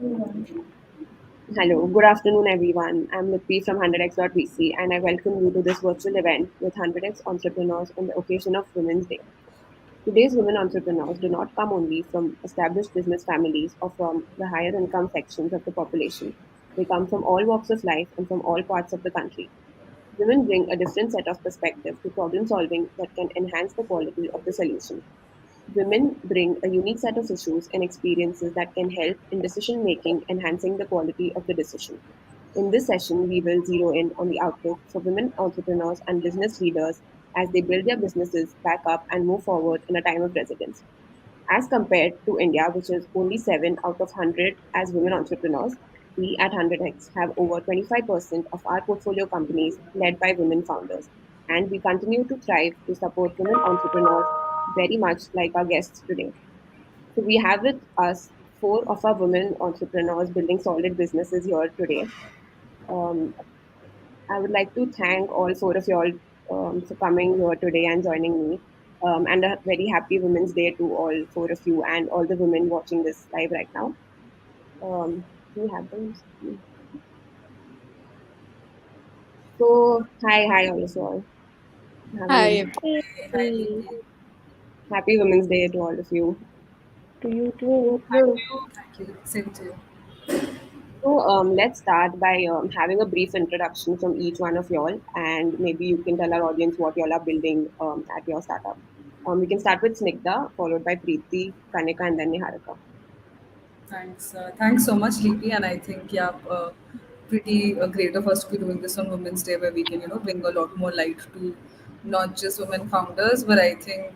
Hello, good afternoon, everyone. I'm Lutfi from 100x.vc, and I welcome you to this virtual event with 100x entrepreneurs on the occasion of Women's Day. Today's women entrepreneurs do not come only from established business families or from the higher income sections of the population. They come from all walks of life and from all parts of the country. Women bring a different set of perspective to problem solving that can enhance the quality of the solution. Women bring a unique set of issues and experiences that can help in decision making, enhancing the quality of the decision. In this session, we will zero in on the outlook for women entrepreneurs and business leaders as they build their businesses back up and move forward in a time of resilience. As compared to India, which is only 7 out of 100 as women entrepreneurs, we at 100x have over 25% of our portfolio companies led by women founders. And we continue to thrive to support women entrepreneurs very much like our guests today. So we have with us four of our women entrepreneurs building solid businesses here today. Um, I would like to thank all four of you all for coming here today and joining me. And a very happy Women's Day to all four of you and all the women watching this live right now. Do you have them? So, hi, all of you all. How are Hi, you? everyone. Hey, Happy Women's Day to all of you. to you too. Thank you. Same to you. So, let's start by having a brief introduction from each one of y'all, and maybe you can tell our audience what y'all are building at your startup. We can start with Snigdha, followed by Preeti, Kanika, and then Niharika. Thanks. Thanks so much, Leepy. And I think, pretty great of us to be doing this on Women's Day where we can, bring a lot more light to not just women founders, but I think,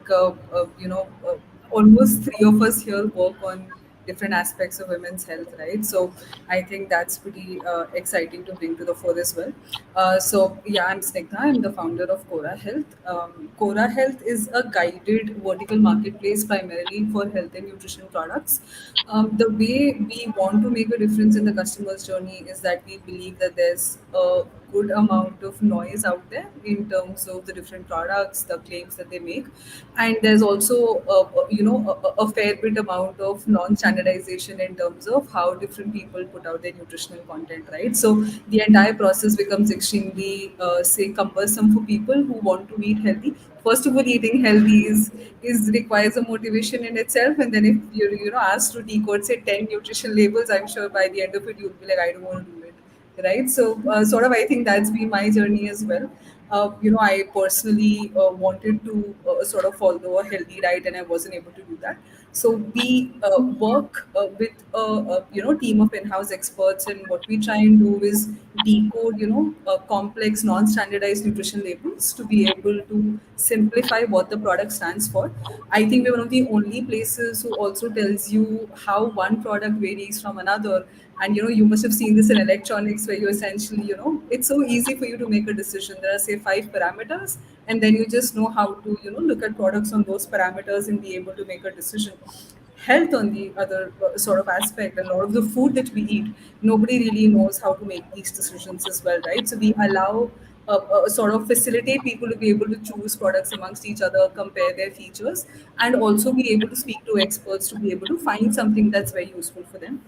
almost three of us here work on different aspects of women's health, right? So I think that's pretty exciting to bring to the fore as well. I'm Snigdha. I'm the founder of Cora Health. Cora Health is a guided vertical marketplace primarily for health and nutrition products. The way we want to make a difference in the customer's journey is that we believe that there's a good amount of noise out there in terms of the different products, the claims that they make, and there's also a fair bit amount of non-standardization in terms of how different people put out their nutritional content, right? So the entire process becomes extremely say cumbersome for people who want to eat healthy. First of all, eating healthy is requires a motivation in itself, and then if you're asked to decode say 10 nutrition labels, I'm sure by the end of it you'll be like, I don't want to do it, right? So sort of I think that's been my journey as well. I personally wanted to sort of follow a healthy diet, and I wasn't able to do that. So we work with a team of in-house experts, and what we try and do is decode complex non-standardized nutrition labels to be able to simplify what the product stands for. I think we're one of the only places who also tells you how one product varies from another. And you must have seen this in electronics where you essentially, it's so easy for you to make a decision. There are say 5 parameters, and then you just know how to look at products on those parameters and be able to make a decision. Health on the other sort of aspect, a lot of the food that we eat, nobody really knows how to make these decisions as well, right? So we allow sort of facilitate people to be able to choose products amongst each other, compare their features, and also be able to speak to experts to be able to find something that's very useful for them.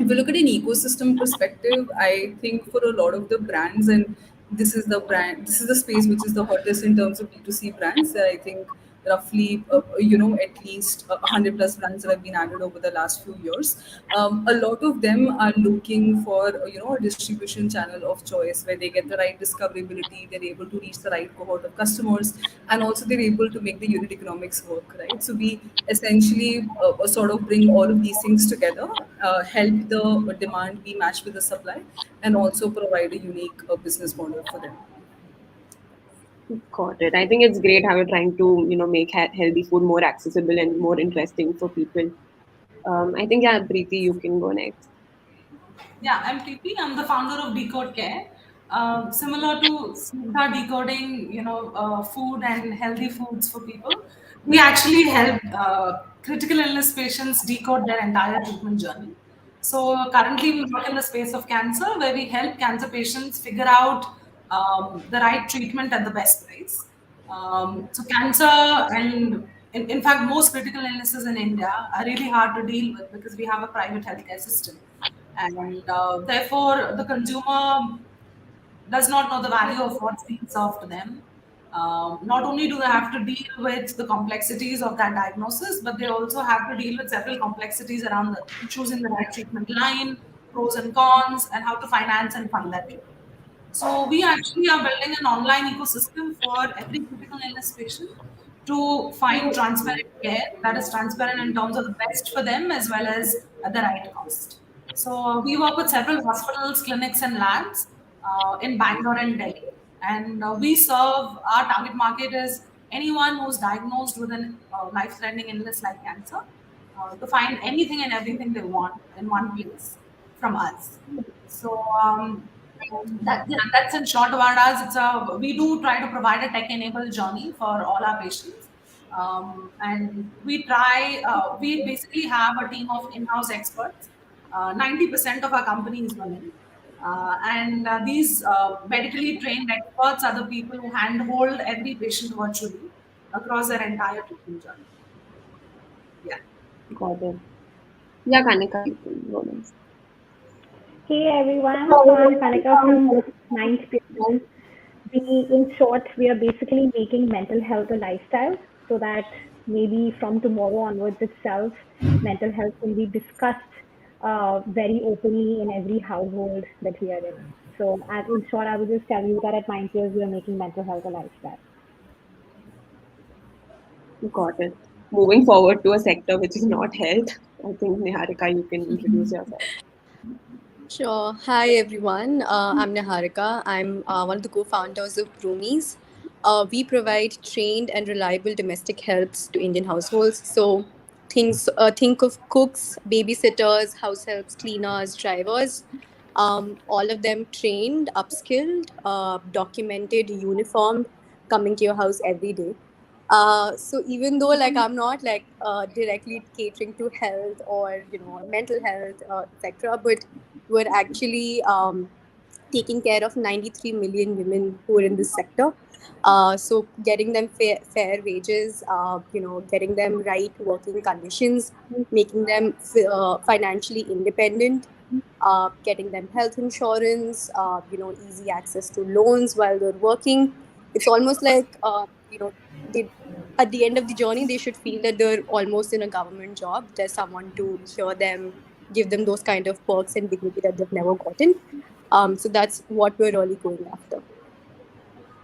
If you look at an ecosystem perspective, I think for a lot of the brands, and this is the space which is the hottest in terms of B2C brands. That I think roughly, at least 100 plus brands that have been added over the last few years. A lot of them are looking for, a distribution channel of choice where they get the right discoverability, they're able to reach the right cohort of customers, and also they're able to make the unit economics work, right? So we essentially sort of bring all of these things together, help the demand be matched with the supply, and also provide a unique business model for them. Got it. I think it's great how you're trying to, make healthy food more accessible and more interesting for people. I think, yeah, Preeti, you can go next. Yeah, I'm Preeti. I'm the founder of Decode Care. Similar to Snigdha decoding, food and healthy foods for people, we actually help critical illness patients decode their entire treatment journey. So currently, we work in the space of cancer, where we help cancer patients figure out the right treatment at the best price. So cancer and in fact, most critical illnesses in India are really hard to deal with because we have a private healthcare system. and therefore the consumer does not know the value of what's being served to them. Not only do they have to deal with the complexities of that diagnosis, but they also have to deal with several complexities around choosing the right treatment line, pros and cons, and how to finance and fund that treatment. So we actually are building an online ecosystem for every critical illness patient to find transparent care that is transparent in terms of the best for them as well as at the right cost. So we work with several hospitals, clinics, and labs in Bangalore and Delhi, and we serve our target market is anyone who's diagnosed with a life-threatening illness like cancer to find anything and everything they want in one place from us. So that's in short about us. We do try to provide a tech-enabled journey for all our patients, and we basically have a team of in-house experts. 90% of our company is women, and these medically trained experts are the people who handhold every patient virtually across their entire treatment journey. Yeah. Got it. Yeah, Kanika, you can go next. Hey everyone, so I'm Kanika from ninth period. In short, we are basically making mental health a lifestyle so that maybe from tomorrow onwards itself, mental health will be discussed very openly in every household that we are in. So, in short, I will just tell you that at Mind Peers, we are making mental health a lifestyle. Got it. Moving forward to a sector which is not health, I think Niharika, you can introduce yourself. Sure. Hi, everyone. I'm Niharika. I'm one of the co-founders of Broomies. We provide trained and reliable domestic helps to Indian households. So, think of cooks, babysitters, house helps, cleaners, drivers. All of them trained, upskilled, documented, uniformed, coming to your house every day. So even though like I'm not like directly catering to health or mental health etc., but we're actually taking care of 93 million women who are in this sector. So getting them fair wages, getting them right working conditions, making them financially independent, getting them health insurance, easy access to loans while they're working. It's almost like, they, at the end of the journey, they should feel that they're almost in a government job. There's someone to hear them, give them those kind of perks and dignity that they've never gotten. So that's what we're really going after.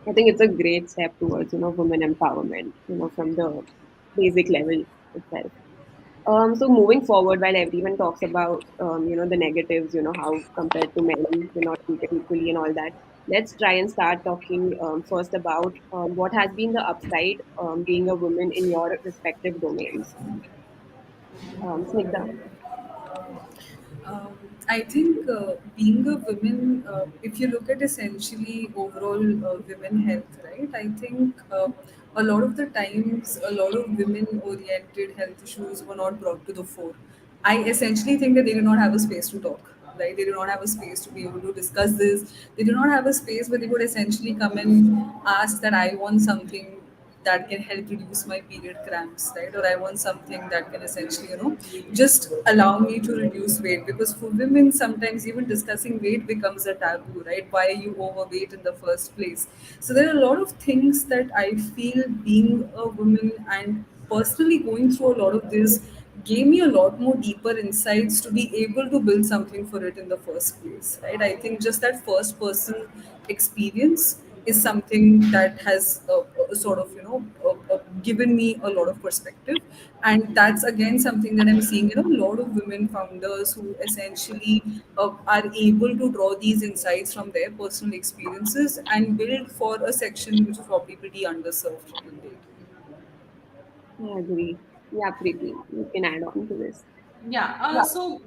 I think it's a great step towards, women empowerment, from the basic level itself. So moving forward, while everyone talks about, the negatives, how compared to men, you're not treated equally and all that, let's try and start talking first about what has been the upside being a woman in your respective domains. Snigdha. I think being a woman, if you look at essentially overall women health, right? I think a lot of the times, a lot of women-oriented health issues were not brought to the fore. I essentially think that they do not have a space to talk, right? They do not have a space to be able to discuss this. They do not have a space where they could essentially come and ask that I want something that can help reduce my period cramps, right? Or I want something that can essentially, just allow me to reduce weight. Because for women, sometimes even discussing weight becomes a taboo, right? Why are you overweight in the first place? So there are a lot of things that I feel being a woman and personally going through a lot of this gave me a lot more deeper insights to be able to build something for it in the first place, right? I think just that first person experience is something that has sort of given me a lot of perspective, and that's again something that I'm seeing a lot of women founders who essentially are able to draw these insights from their personal experiences and build for a section which is probably pretty underserved till date. I agree. Yeah, Preeti, you can add on to this. Yeah. So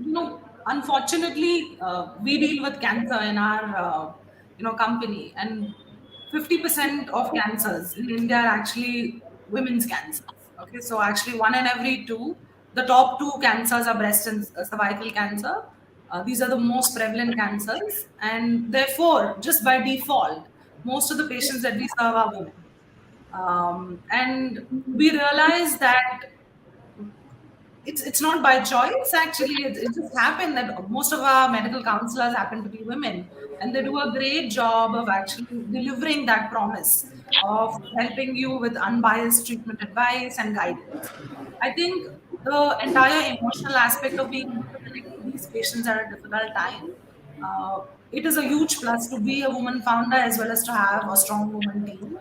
unfortunately, we deal with cancer in our company, and 50% of cancers in India are actually women's cancers. Okay, so actually one in every two, the top two cancers are breast and cervical cancer. These are the most prevalent cancers, and therefore, just by default, most of the patients that we serve are women. And we realize that it's not by choice. Actually, it just happened that most of our medical counselors happen to be women, and they do a great job of actually delivering that promise of helping you with unbiased treatment advice and guidance. I think the entire emotional aspect of being able to connect with these patients at a difficult time, uh, it is a huge plus to be a woman founder as well as to have a strong woman team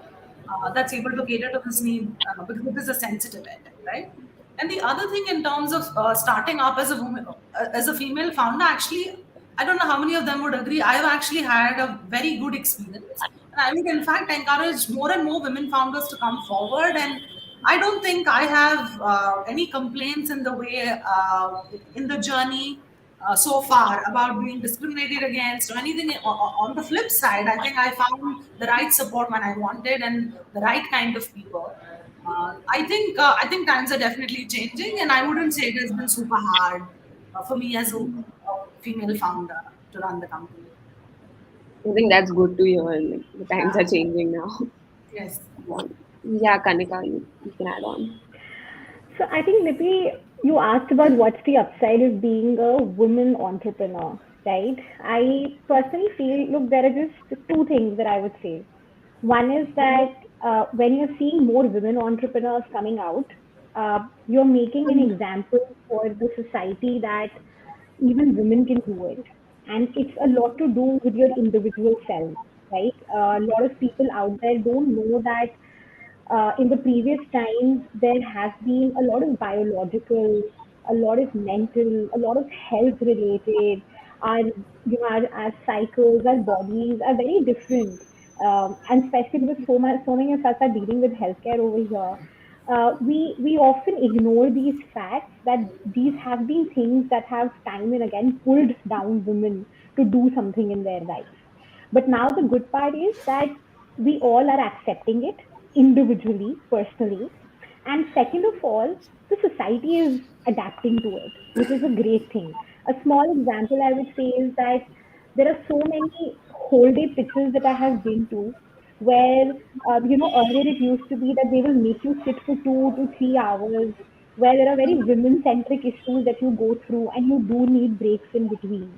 that's able to cater to this need because it is a sensitive end, right? And the other thing in terms of starting up as a woman, as a female founder, actually, I don't know how many of them would agree. I've actually had a very good experience, and I would in fact encourage more and more women founders to come forward. And I don't think I have any complaints in the way in the journey so far about being discriminated against or anything. On the flip side, I think I found the right support when I wanted and the right kind of people. I think times are definitely changing, and I wouldn't say it has been super hard for me as a female founder to run the company. I think that's good to hear. Like, the times are Yeah. changing now. Yes. Yeah, Kanika, you can add on. So I think, Lippy, you asked about what's the upside of being a woman entrepreneur, right? I personally feel, look, there are just two things that I would say. One is that when you're seeing more women entrepreneurs coming out, you're making an example for the society that even women can do it. And it's a lot to do with your individual self, right? A lot of people out there don't know that in the previous times, there has been a lot of biological, a lot of mental, a lot of health related. Our cycles, our bodies are very different. And especially because so many of us are dealing with healthcare over here. We often ignore these facts that these have been things that have time and again pulled down women to do something in their life. But now the good part is that we all are accepting it individually, personally. And second of all, the society is adapting to it, which is a great thing. A small example I would say is that there are so many whole day pitches that I have been to where, earlier it used to be that they will make you sit for 2 to 3 hours, where there are very women centric issues that you go through and you do need breaks in between.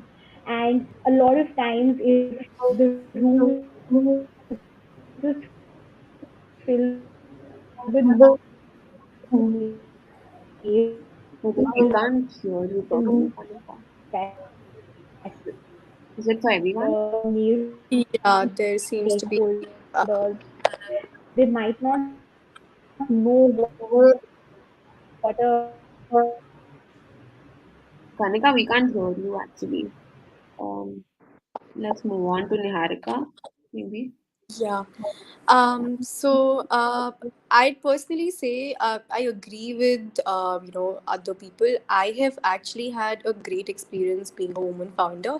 And a lot of times, if the room is just filled with I think we can't hear you properly, Kanika. Is it for everyone? male Yeah, there seems to be. stakeholders, they might not know what a Kanika, we can't hear you actually. Um, let's move on to Niharika, maybe. Yeah. I'd personally say I agree with other people. I have actually had a great experience being a woman founder.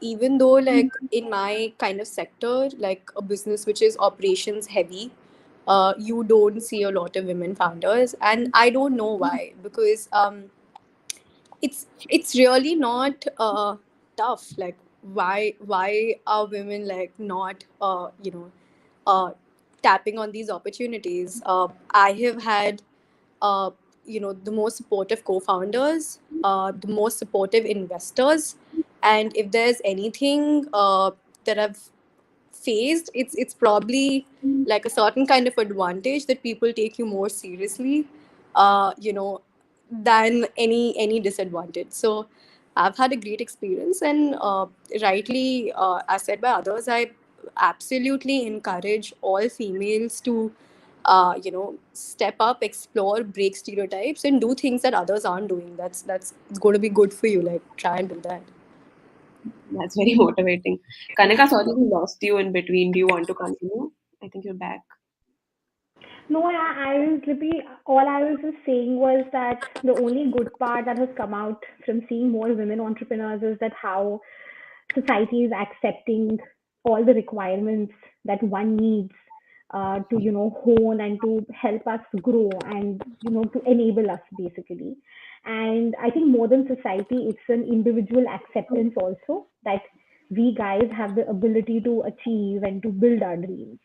Even though like in my kind of sector, like a business which is operations heavy, you don't see a lot of women founders, and I don't know why because it's really not tough. Like why are women like not uh, tapping on these opportunities? I have had uh, the most supportive co-founders, the most supportive investors, and if there's anything that I've faced, it's probably like a certain kind of advantage that people take you more seriously, uh, you know, than any disadvantage. So I've had a great experience, and rightly, as said by others, I absolutely encourage all females to step up, explore, break stereotypes, and do things that others aren't doing. That's going to be good for you. Like try and do that. That's very motivating. Kanika, sorry we lost you in between. Do you want to continue? I think you're back. No, I was literally, all I was just saying was that the only good part that has come out from seeing more women entrepreneurs is that how society is accepting all the requirements that one needs to, hone and to help us grow and, to enable us basically. And I think more than society, it's an individual acceptance also that we guys have the ability to achieve and to build our dreams.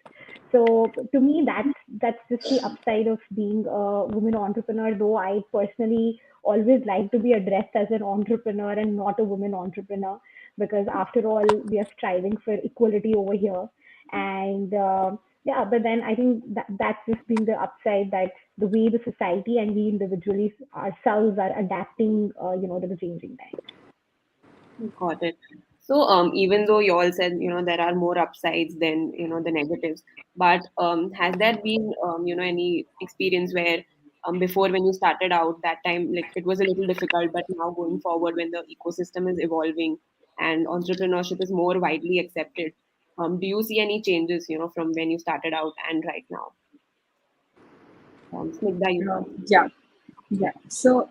So to me, that's just the upside of being a woman entrepreneur. Though I personally always like to be addressed as an entrepreneur and not a woman entrepreneur, because after all, we are striving for equality over here. And yeah, but then I think that's just been the upside, that the way the society and we individually ourselves are adapting, to the changing times. Got it. So, even though you all said, there are more upsides than, the negatives, but has there been, any experience where, before when you started out, that time, like it was a little difficult, but now going forward, when the ecosystem is evolving and entrepreneurship is more widely accepted, do you see any changes, from when you started out and right now? Snigdha, you first. Yeah, yeah. So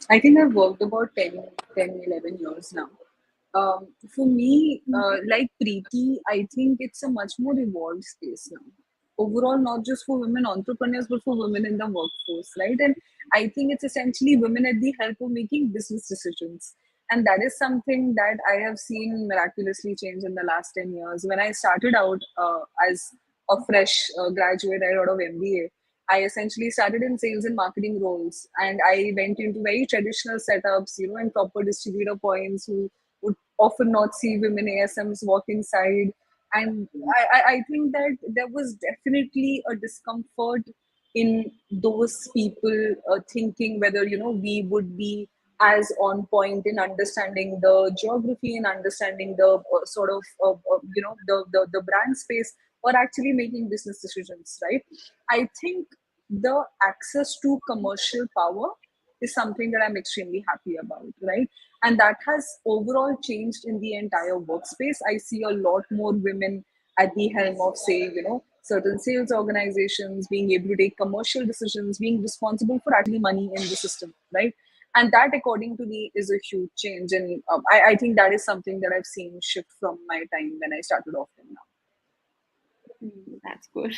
I think I've worked about 11 years now. For me, like Preeti, I think it's a much more evolved space now. Overall, not just for women entrepreneurs, but for women in the workforce, right? And I think it's essentially women at the help of making business decisions. And that is something that I have seen miraculously change in the last 10 years. When I started out as a fresh graduate right out of MBA, I essentially started in sales and marketing roles, and I went into very traditional setups, and proper distributor points who would often not see women ASMs walk inside. And I think that there was definitely a discomfort in those people thinking whether, we would be as on point in understanding the geography and understanding the sort of, the brand space, or actually making business decisions, right? I think the access to commercial power is something that I'm extremely happy about, right? And that has overall changed in the entire workspace. I see a lot more women at the helm of, say, certain sales organizations, being able to take commercial decisions, being responsible for actually money in the system, right? And that, according to me, is a huge change. And I think that is something that I've seen shift from my time when I started off till now. That's good.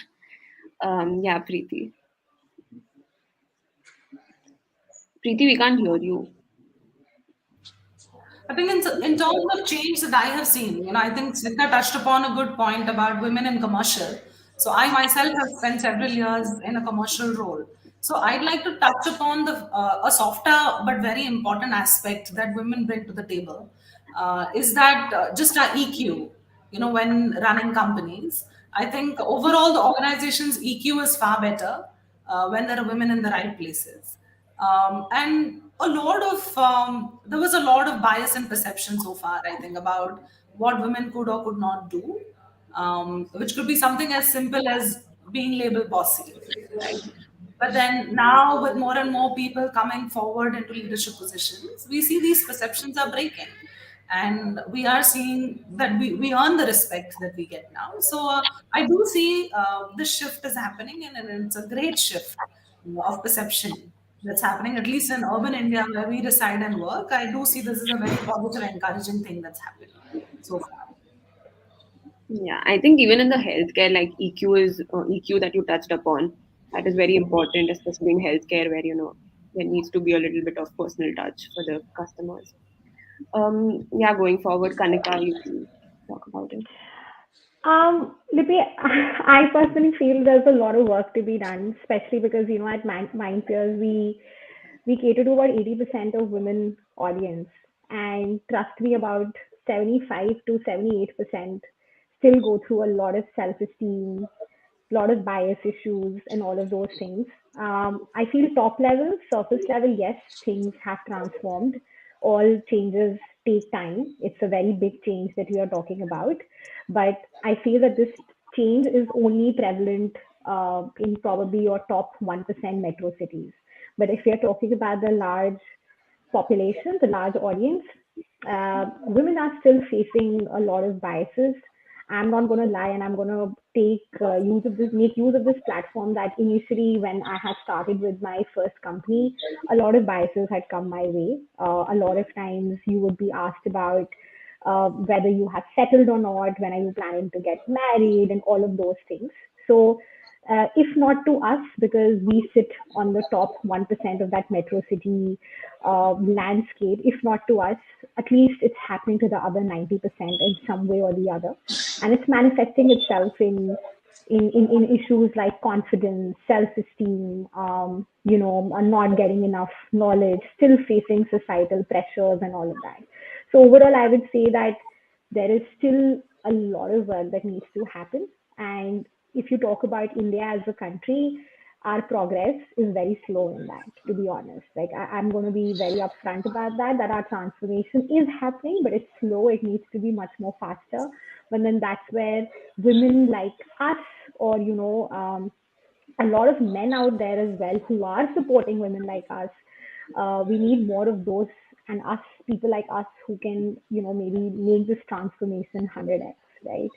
Yeah, Preeti. Preeti, we can't hear you. I think in terms of change that I have seen, I think Smita touched upon a good point about women in commercial. So I myself have spent several years in a commercial role. So I'd like to touch upon a softer but very important aspect that women bring to the table. Is that just our EQ, when running companies. I think overall the organization's EQ is far better when there are women in the right places. And there was a lot of bias and perception so far, I think, about what women could or could not do, which could be something as simple as being labeled bossy, right? But then now, with more and more people coming forward into leadership positions, we see these perceptions are breaking. And we are seeing that we earn the respect that we get now. So I do see this shift is happening, and it's a great shift of perception that's happening, at least in urban India where we reside and work. I do see this is a very positive, encouraging thing that's happening so far. Yeah, I think even in the healthcare, like EQ that you touched upon, that is very important, especially in healthcare where there needs to be a little bit of personal touch for the customers. Yeah, going forward, Kanika, you can talk about it. Lippy, I personally feel there's a lot of work to be done, especially because at Mindpeers we cater to about 80% of women audience, and trust me, about 75 to 78% still go through a lot of self-esteem, a lot of bias issues, and all of those things. I feel top level, surface level, yes, things have transformed. All changes take time. It's a very big change that we are talking about, but I feel that this change is only prevalent in probably your top 1% metro cities. But if we are talking about the large population, the large audience, women are still facing a lot of biases. I'm not going to lie, and I'm going to make use of this platform, that initially when I had started with my first company, a lot of biases had come my way. A lot of times you would be asked about whether you have settled or not, when are you planning to get married, and all of those things. So if not to us, because we sit on the top 1% of that metro city landscape, if not to us, at least it's happening to the other 90% in some way or the other. And it's manifesting itself in in issues like confidence, self-esteem, are not getting enough knowledge, still facing societal pressures and all of that. So overall, I would say that there is still a lot of work that needs to happen. And if you talk about India as a country, our progress is very slow in that, to be honest. Like I'm going to be very upfront about that our transformation is happening, but it's slow. It needs to be much more faster. But then that's where women like us, or a lot of men out there as well who are supporting women like us. We need more of those, and us, people like us, who can, maybe make this transformation 100x, right?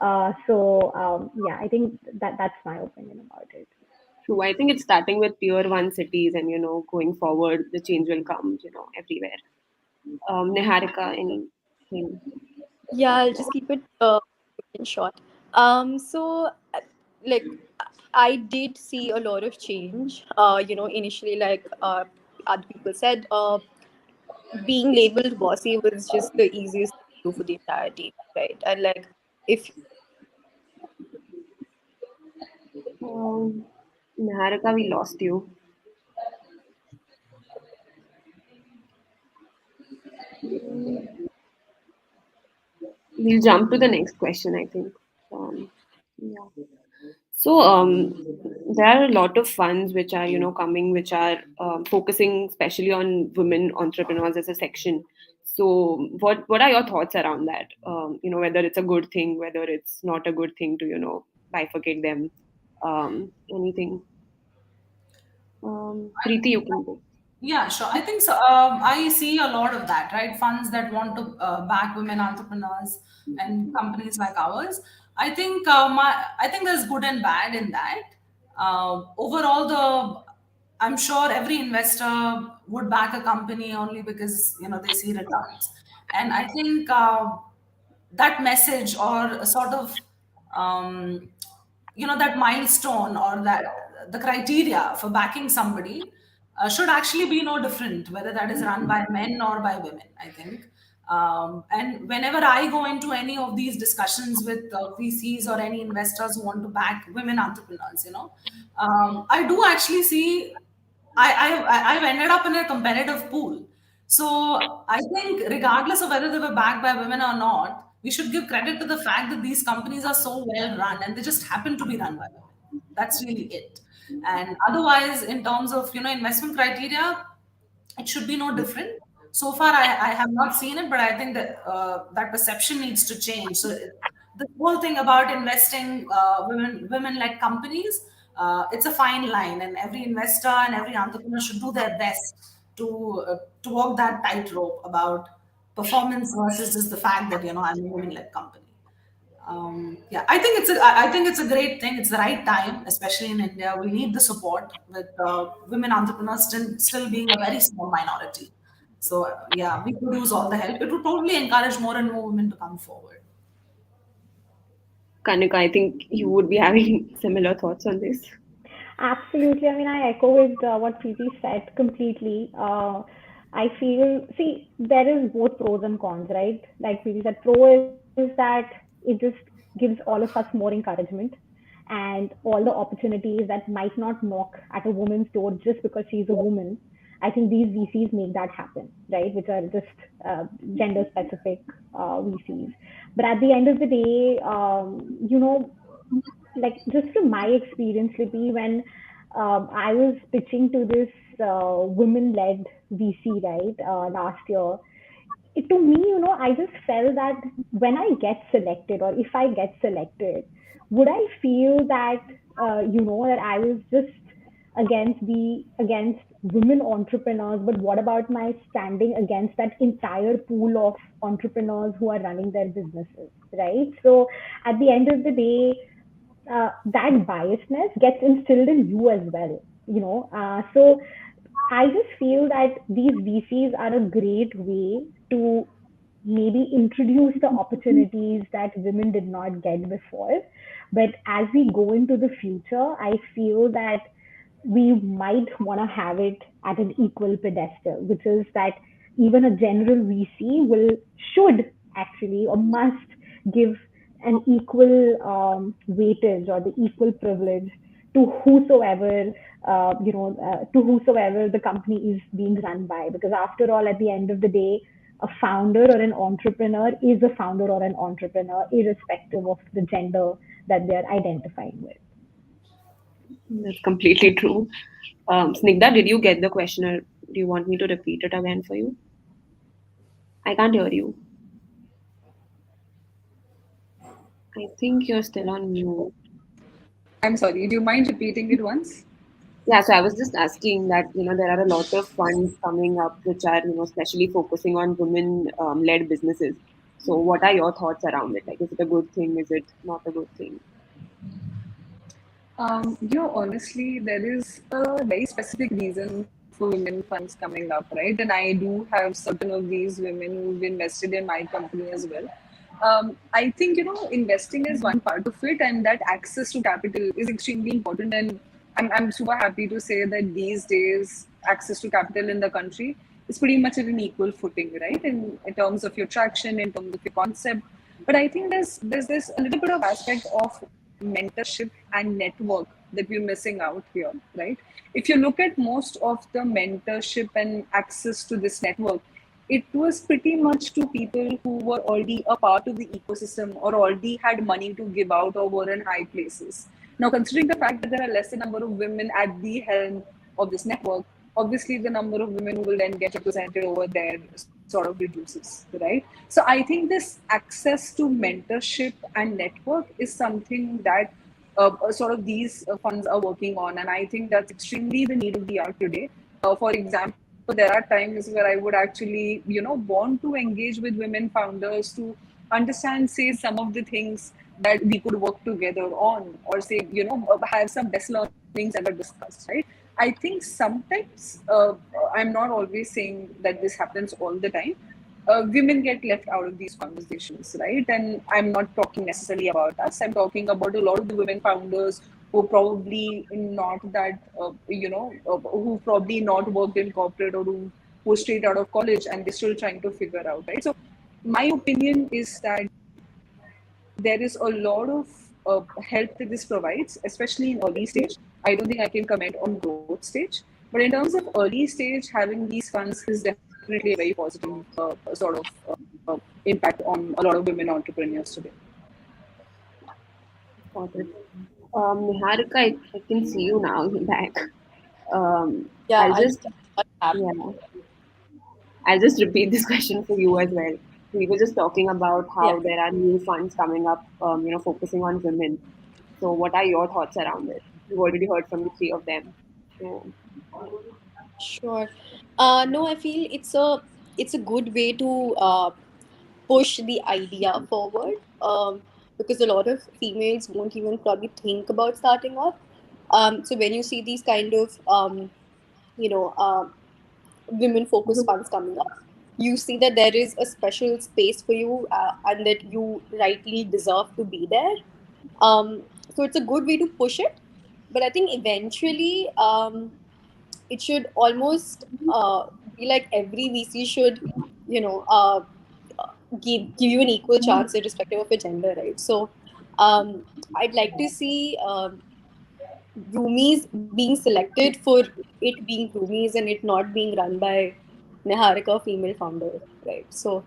Yeah, I think that's my opinion about it. True. I think it's starting with tier one cities, and going forward, the change will come, everywhere. Niharika, anything? Yeah, I'll just keep it in short. So like I did see a lot of change. Initially, like other people said, being labeled bossy was just the easiest thing to do for the entire team, right? And like if Um, Niharika, we lost you. We'll jump to the next question, I think. Yeah. So, there are a lot of funds which are, coming, which are focusing especially on women entrepreneurs as a section. So, what are your thoughts around that? Whether it's a good thing, whether it's not a good thing to, bifurcate them. Anything? Preeti, you can go. Yeah, sure. I think so. I see a lot of that, right? Funds that want to back women entrepreneurs and companies like ours. I think there's good and bad in that. Overall, I'm sure every investor would back a company only because they see returns, and I think that message, or a sort of um, that milestone, or that the criteria for backing somebody should actually be no different, whether that is run by men or by women, I think. And whenever I go into any of these discussions with VCs or any investors who want to back women entrepreneurs, I do actually see I've ended up in a competitive pool. So I think regardless of whether they were backed by women or not, we should give credit to the fact that these companies are so well run and they just happen to be run by women. That's really it. And otherwise, in terms of investment criteria, it should be no different. So far, I have not seen it, but I think that that perception needs to change. So the whole thing about investing women-led companies, it's a fine line, and every investor and every entrepreneur should do their best to walk that tightrope about performance versus just the fact that I'm a women-led company. Yeah, I think it's a great thing. It's the right time, especially in India. We need the support with women entrepreneurs still being a very small minority. So yeah, we could use all the help. It would totally encourage more and more women to come forward. Kanika, I think you would be having similar thoughts on this. Absolutely. I mean, I echo with what Preeti said completely. I feel, see, there is both pros and cons, right? Like Preeti said, pro is that it just gives all of us more encouragement and all the opportunities that might not knock at a woman's door just because she's a woman. I think these VCs make that happen, right? Which are just gender specific VCs. But at the end of the day, like just from my experience, Lippy, when I was pitching to this women-led VC, right, last year, to me, I just felt that when I get selected, or if I get selected, would I feel that, that I was just against women entrepreneurs, but what about my standing against that entire pool of entrepreneurs who are running their businesses, right? So at the end of the day, that biasness gets instilled in you as well, so I just feel that these VCs are a great way to maybe introduce the opportunities that women did not get before. But as we go into the future, I feel that we might want to have it at an equal pedestal, which is that even a general VC should actually, or must give an equal weightage or the equal privilege to whosoever to whosoever the company is being run by. Because after all, at the end of the day, a founder or an entrepreneur is a founder or an entrepreneur, irrespective of the gender that they're identifying with. That's completely true. Snigdha, did you get the question, or do you want me to repeat it again for you? I can't hear you. I think you're still on mute. I'm sorry, do you mind repeating it once? Yeah, so I was just asking that, there are a lot of funds coming up which are, especially focusing on women-led businesses. So what are your thoughts around it? Like, is it a good thing? Is it not a good thing? Honestly, there is a very specific reason for women funds coming up, right? And I do have certain of these women who've invested in my company as well. I think, investing is one part of it, and that access to capital is extremely important. And I'm super happy to say that these days, access to capital in the country is pretty much at an equal footing, right? In terms of your traction, in terms of your concept. But I think there's this a little bit of aspect of mentorship and network that we're missing out here, right? If you look at most of the mentorship and access to this network, it was pretty much to people who were already a part of the ecosystem or already had money to give out or were in high places. Now, considering the fact that there are lesser number of women at the helm of this network, obviously the number of women who will then get represented over there sort of reduces, right? So I think this access to mentorship and network is something that sort of these funds are working on, and I think that's extremely the need of the hour today. For example, there are times where I would actually, want to engage with women founders to understand, say, some of the things that we could work together on, or say, have some best learnings that are discussed, right? I think sometimes, I'm not always saying that this happens all the time. Women get left out of these conversations, right? And I'm not talking necessarily about us. I'm talking about a lot of the women founders who probably not that, who probably not worked in corporate, or who straight out of college and they're still trying to figure out, right? So my opinion is that there is a lot of help that this provides, especially in early stage. I don't think I can comment on growth stage, but in terms of early stage, having these funds is definitely a very positive sort of impact on a lot of women entrepreneurs today. Got it. Niharika, I can see you now back. Yeah, I'll I just yeah, I'll just repeat this question for you as well. We were just talking about how there are new funds coming up, focusing on women. So, what are your thoughts around it? You've already heard from the three of them. So, Sure. No, I feel it's a good way to push the idea forward, because a lot of females won't even probably think about starting off. So when you see these kind of you know women focused funds coming up, you see that there is a special space for you, and that you rightly deserve to be there. So it's a good way to push it, but I think eventually it should almost be like every VC should, you know, give you an equal chance irrespective of your gender, right? So I'd like to see roomies being selected for it being roomies and it not being run by Niharika, female founder, right? So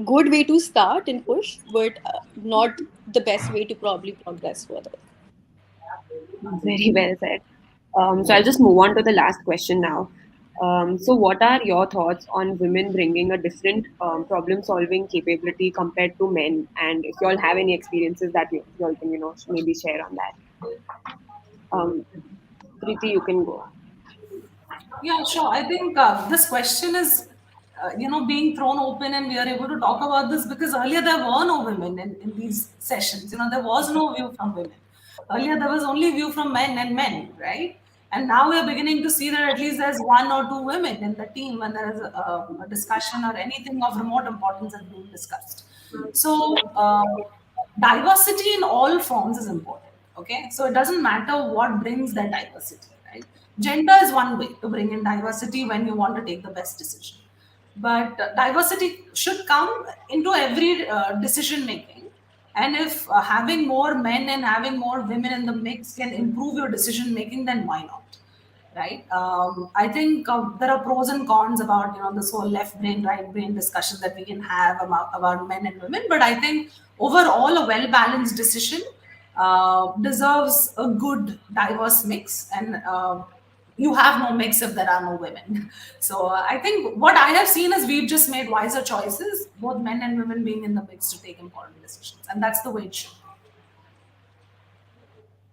good way to start and push, but not the best way to probably progress further. very well said. So, I'll just move on to the last question now. So, what are your thoughts on women bringing a different problem-solving capability compared to men? And if you all have any experiences that you all can, maybe share on that. Preeti, you can go. Yeah, sure. I think this question is, being thrown open, and we are able to talk about this because earlier there were no women in these sessions. There was no view from women. Earlier there was only view from men and men, right? And now we are beginning to see that at least there's one or two women in the team when there is a discussion or anything of remote importance is being discussed. So diversity in all forms is important. Okay, so it doesn't matter what brings that diversity, right? Gender is one way to bring in diversity when you want to take the best decision, but diversity should come into every decision making, And if having more men and having more women in the mix can improve your decision making, then why not? Right? I think there are pros and cons about this whole left brain, right brain discussion that we can have about men and women. But I think overall, a well balanced decision deserves a good diverse mix, and you have no mix if there are no women. So I think what I have seen is we've just made wiser choices, both men and women being in the mix to take important decisions, and that's the way it should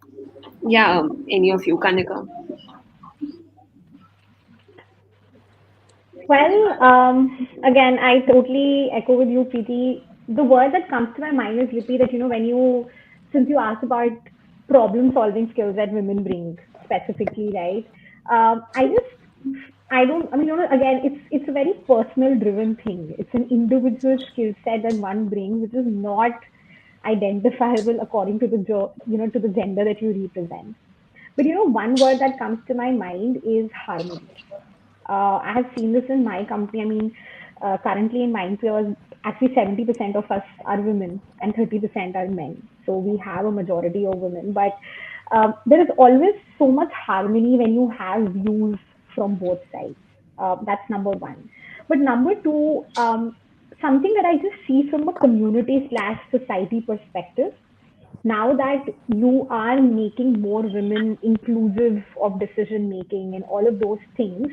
be. Yeah, any of you, Kanika? Well, again, I totally echo with you, Preeti. The word that comes to my mind is Lippy, that, since you asked about problem solving skills that women bring specifically, right? I don't, I mean, again, it's a very personal driven thing. It's an individual skill set that one brings, which is not identifiable according to to the gender that you represent. But, one word that comes to my mind is harmony. I have seen this in my company. I mean, currently in Mindpure, actually 70% of us are women and 30% are men. So we have a majority of women. But there is always so much harmony when you have views from both sides. That's number one. But number two, something that I just see from a community slash society perspective, now that you are making more women inclusive of decision making and all of those things,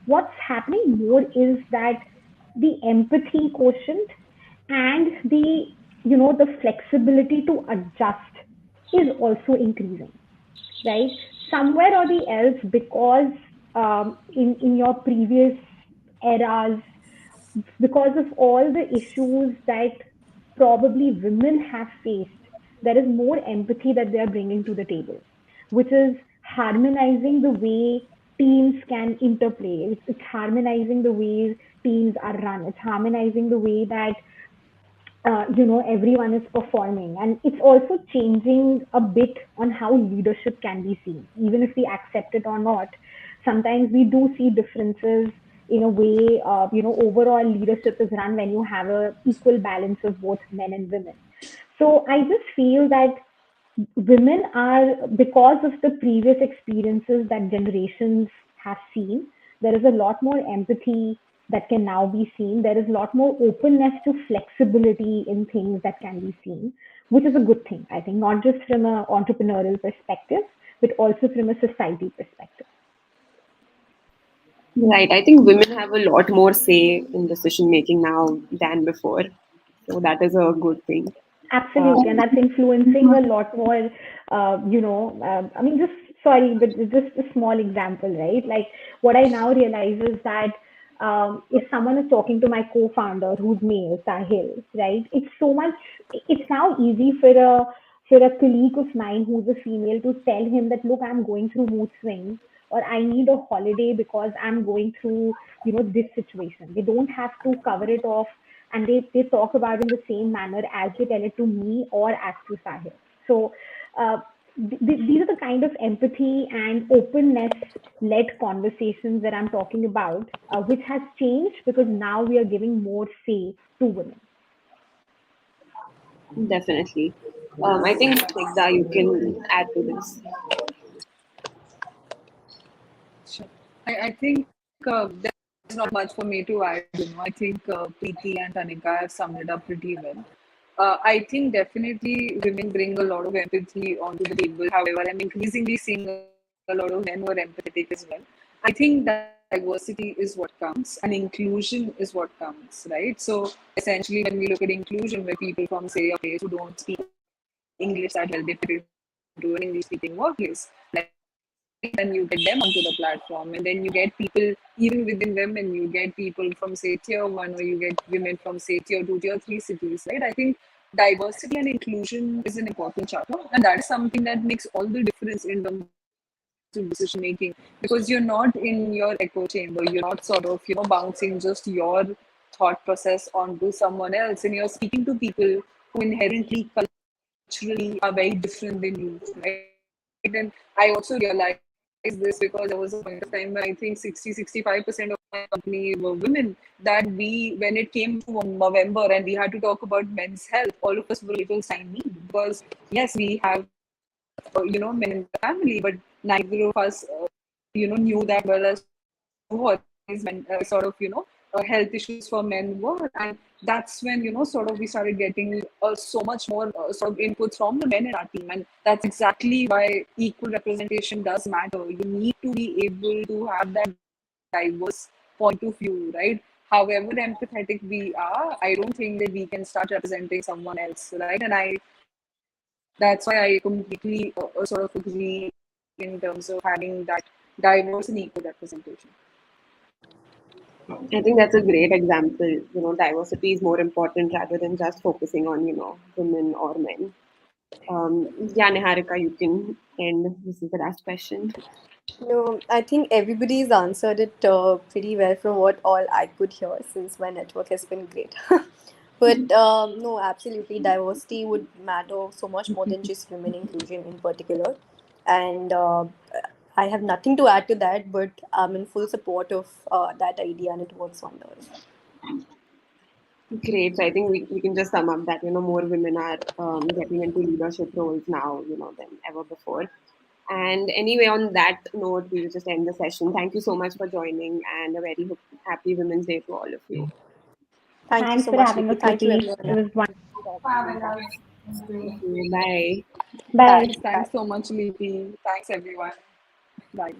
what's happening more is that the empathy quotient and the flexibility to adjust is also increasing, right? Somewhere or the else, because in your previous eras, because of all the issues that probably women have faced, there is more empathy that they are bringing to the table, which is harmonizing the way teams can interplay. It's harmonizing the way teams are run. It's harmonizing the way that everyone is performing, and it's also changing a bit on how leadership can be seen, even if we accept it or not. Sometimes we do see differences in a way. Overall leadership is run when you have a equal balance of both men and women. So I just feel that women are, because of the previous experiences that generations have seen, there is a lot more empathy that can now be seen. There is a lot more openness to flexibility in things that can be seen, which is a good thing, I think, not just from an entrepreneurial perspective, but also from a society perspective. Right. I think women have a lot more say in decision making now than before. So that is a good thing. Absolutely, and that's influencing a lot more. I mean, just sorry, but just a small example, right? Like what I now realize is that if someone is talking to my co-founder who's male, Sahil, right? It's so much. It's now easy for a colleague of mine who's a female to tell him that, look, I'm going through mood swings, or I need a holiday because I'm going through this situation. They don't have to cover it off, and they talk about it in the same manner as they tell it to me or as to Sahil. So uh, these are the kind of empathy and openness led conversations that I'm talking about, which has changed because now we are giving more say to women. Definitely. I think, Snigdha, you can add to this. Sure. I think there's not much for me to add. I think Preeti and Tanika have summed it up pretty well. I think definitely women bring a lot of empathy onto the table. However, I'm increasingly seeing a lot of men who are empathetic as well. I think diversity is what counts and inclusion is what counts, right? So essentially, when we look at inclusion, where people from, say, a place who don't speak English that well, they fit into an English-speaking workplace. Then you get them onto the platform, and then you get people even within women. You get people from, say, tier 1, or you get women from, say, tier 2, tier 3 cities, right? I think diversity and inclusion is an important chapter, and that is something that makes all the difference in terms of decision making, because you're not in your echo chamber. You're not sort of bouncing just your thought process onto someone else, and you're speaking to people who inherently culturally are very different than you, right? And I also realized this because there was a point of time when I think 60-65% of my company were women, that when it came to November and we had to talk about men's health, all of us were a little stymied because yes, we have men in the family, but neither of us knew that well as what these sort of health issues for men were. And that's when sort of we started getting so much more sort of inputs from the men in our team. And that's exactly why equal representation does matter. You need to be able to have that diverse point of view, right? However empathetic we are, I don't think that we can start representing someone else, right? And that's why I completely sort of agree in terms of having that diverse and equal representation. I think that's a great example. Diversity is more important rather than just focusing on, women or men. Yeah, Niharika, you can end. This is the last question. No, I think everybody's answered it pretty well from what all I could hear since my network has been great. But no, absolutely, diversity would matter so much more than just women inclusion in particular. And I have nothing to add to that, but I'm in full support of that idea and it works wonders. Great. So I think we can just sum up that, more women are getting into leadership roles now, than ever before. And anyway, on that note, we will just end the session. Thank you so much for joining and a very happy Women's Day to all of you. Thank you Thanks so for much, having Lipi. us, Thank you, Lipi. everyone. It was wonderful talking to you. Thank you. Bye. Bye. Thanks so much, Lipi. Thanks, everyone. Bye.